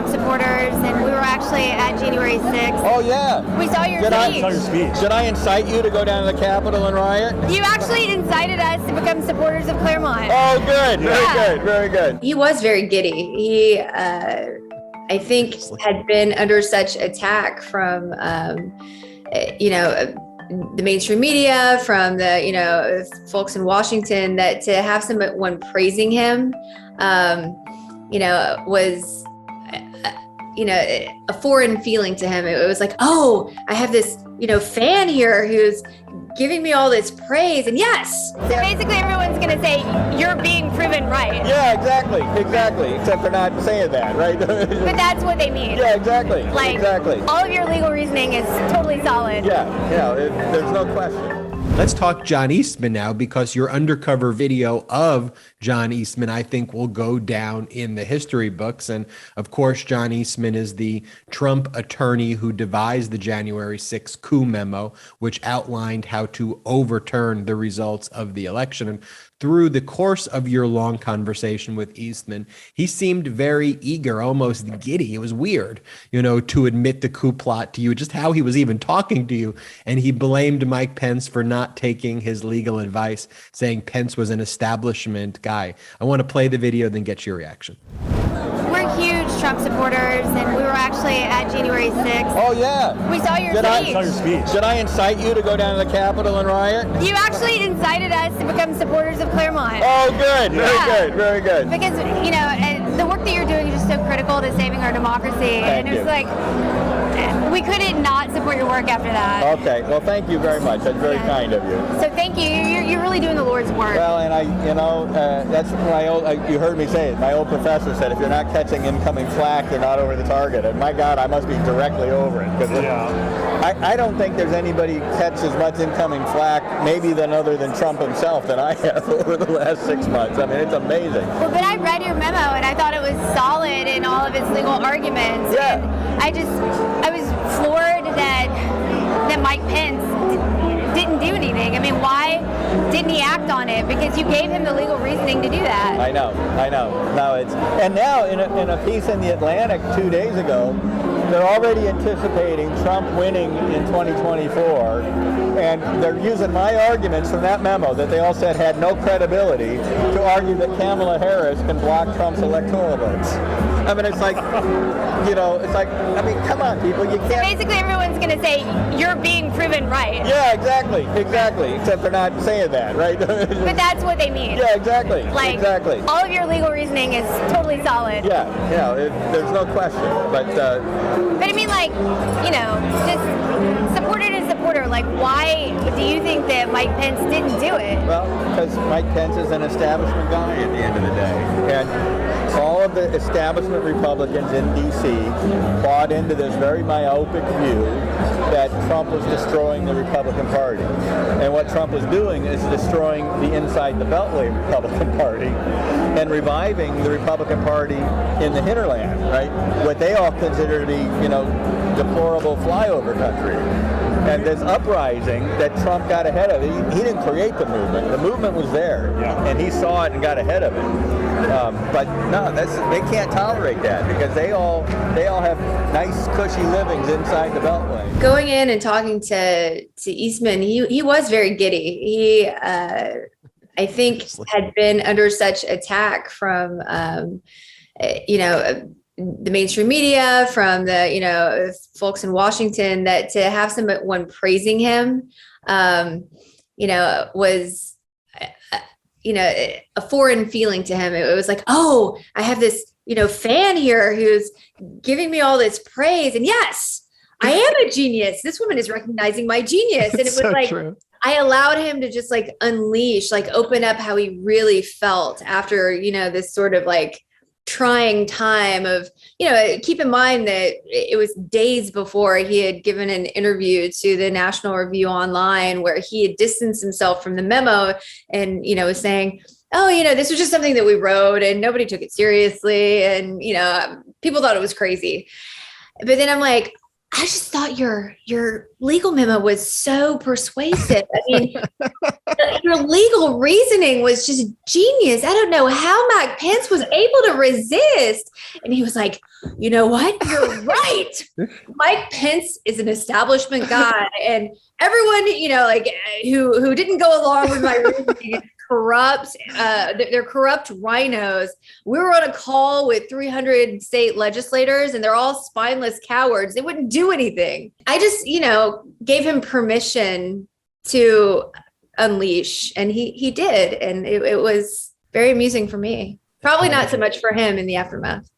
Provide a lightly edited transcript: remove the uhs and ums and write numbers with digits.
Trump supporters, and we were actually at January 6th. Oh, yeah. We saw your speech. Should I incite you to go down to the Capitol and riot? You actually incited us to become supporters of Claremont. Oh, good. Very good. He was very giddy. He, I think, had been under such attack from, the mainstream media, from the, folks in Washington, that to have someone praising him, was, a foreign feeling to him. It was like, oh, I have this, fan here who's giving me all this praise. And yes. So basically everyone's going to say, you're being proven right. Yeah, exactly. Except they're not saying that, right? But that's what they mean. Yeah, exactly. All of your legal reasoning is totally solid. Yeah, there's no question. Let's talk John Eastman now, because your undercover video of John Eastman, I think, will go down in the history books. And of course, John Eastman is the Trump attorney who devised the January 6th coup memo, which outlined how to overturn the results of the election. And through the course of your long conversation with Eastman, he seemed very eager, almost giddy. It was weird, to admit the coup plot to you, just how he was even talking to you. And he blamed Mike Pence for not taking his legal advice, saying Pence was an establishment guy. I want to play the video, then get your reaction. We're huge Trump supporters, and we were actually at January 6th. Oh, yeah. We saw your speech. Should I incite you to go down to the Capitol and riot? You actually incited us to become supporters of Claremont. Oh, good. Very good. Because, and the work that you're doing is just so critical to saving our democracy. Thank and it was you. like, we couldn't not support your work after that. Okay. Well, thank you very much. That's very kind of you. So thank you. You're really doing the Lord's work. Well, and that's my old, you heard me say it. My old professor said, if you're not catching incoming flak, you're not over the target. And my God, I must be directly over it. I don't think there's anybody catch as much incoming flak, maybe other than Trump himself, than I have over the last 6 months. I mean, it's amazing. Well, but I read your memo, and I thought it was solid in all of its legal arguments. Yeah. And I was floored that Mike Pence didn't do anything. I mean, why didn't he act on it? Because you gave him the legal reasoning to do that. I know. Now in a piece in the Atlantic 2 days ago, they're already anticipating Trump winning in 2024, and they're using my arguments from that memo that they all said had no credibility to argue that Kamala Harris can block Trump's electoral votes. I mean, come on, people, you can't. So basically everyone's going to say, you're being proven right. Yeah, exactly. Except they're not saying that, right? But that's what they mean. Yeah, exactly. All of your legal reasoning is totally solid. Yeah, there's no question. But I mean, just supporter to supporter, why do you think that Mike Pence didn't do it? Well, because Mike Pence is an establishment guy at the end of the day. And all of the establishment Republicans in D.C. bought into this very myopic view that Trump was destroying the Republican Party. And what Trump was doing is destroying the inside the Beltway Republican Party and reviving the Republican Party in the hinterland, right? What they all consider to be, deplorable flyover country. And this uprising that Trump got ahead of, he didn't create the movement. The movement was there, and he saw it and got ahead of it. But no, they can't tolerate that because they all have nice, cushy livings inside the Beltway. Going in and talking to Eastman, he was very giddy. He, I think, had been under such attack from, the mainstream media, from the, folks in Washington, that to have someone praising him, was, a foreign feeling to him. It was like, oh, I have this, fan here who's giving me all this praise. And yes, I am a genius. This woman is recognizing my genius. And it was so true. I allowed him to just unleash, open up how he really felt after, this sort of trying time of, keep in mind that it was days before he had given an interview to the National Review Online where he had distanced himself from the memo and, was saying, oh, this was just something that we wrote and nobody took it seriously. And, people thought it was crazy. But then I'm like, I just thought your legal memo was so persuasive. I mean, your legal reasoning was just genius. I don't know how Mike Pence was able to resist. And he was like, you know what? You're right. Mike Pence is an establishment guy. And everyone, who didn't go along with my reasoning corrupt, they're corrupt rhinos. We were on a call with 300 state legislators and they're all spineless cowards. They wouldn't do anything. I just, gave him permission to unleash, and he did. And it was very amusing for me. Probably not so much for him in the aftermath.